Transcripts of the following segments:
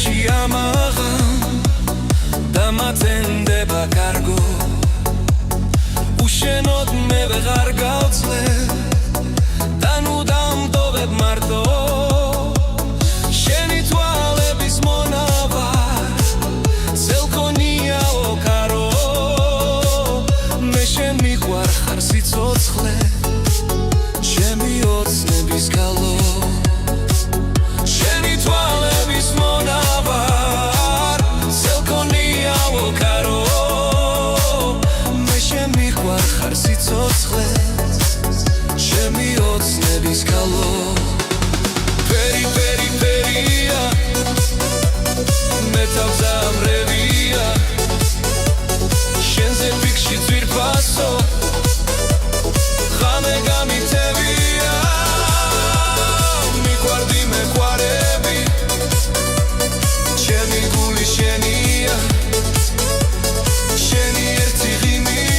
ეთერში ამაღამ და მათენდება კარგო უშენოდ მე ვეღარ გავძლებ და ნუ დამტოვებ მარტო შენი თვალების მონავარ ცელქონიაო კარო მე შენ მიყვარ ხარ სიცოცხლე ჩემი ოცნების გალო სიცოცხლე ჩემი ოცნების გალო პერიფერია მე თავზე ამრევია შენზე ფიქში ძვირფასო ღამე გამიწევია მიყვარდი მეყვარები ჩემი გული შენია შენი ერთი ღიმილი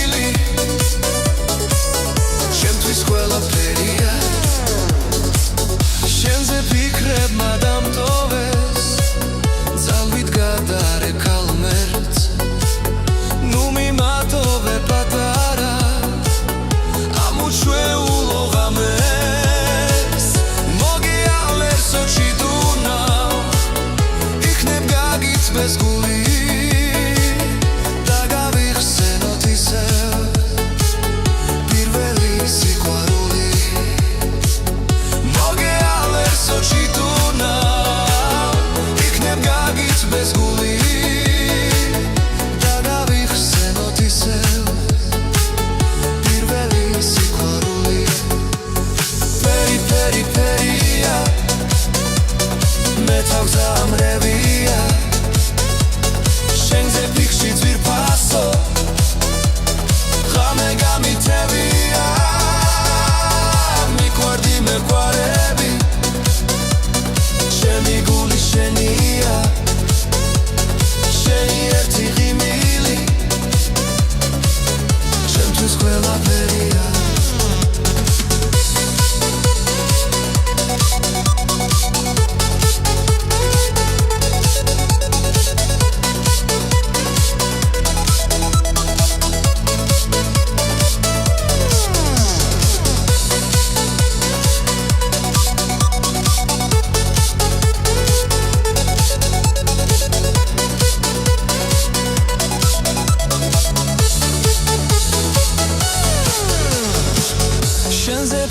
ყველაფერია შენზე ფიქრებმა დამტოვეს ძალვით გადარებ ქალღმერთს ნუ მიმატოვე პატარა ამუჩვეულო ღამეს მოგიალერსო ჩიდუნავ იქნებ გაგიწმეს გული და გავიხსენოთ ისევ ამრევია შენზე ფიქში ძვირფასო ღამე გამიწევია მიყვარდი მეყვარები ჩემი გული შენია შენი ერთი ღიმილი ჩემთვის ყველაფერია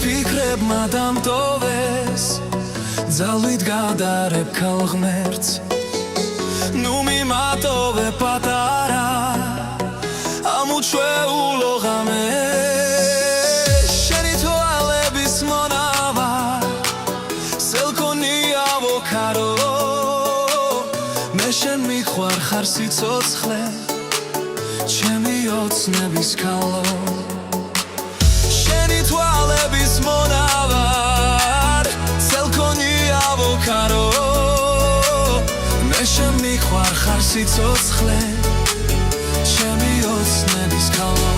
ფიქრებმა დამტოვეს ძალვით გადარებ ქალღმერთს ნუ მიმატოვე პატარა ამუჩვეულო ღამეს შენი თვალების მონავარ სელქონიავო კარო მე შენ მიყვარ ხარ სიცოცხლე ჩემი ოცნების გალო შენი თვალების მონავარ ცელქონიავო კარო მე შენ მიყვარ ხარ სიცოცხლე ჩემი ოცნების გალო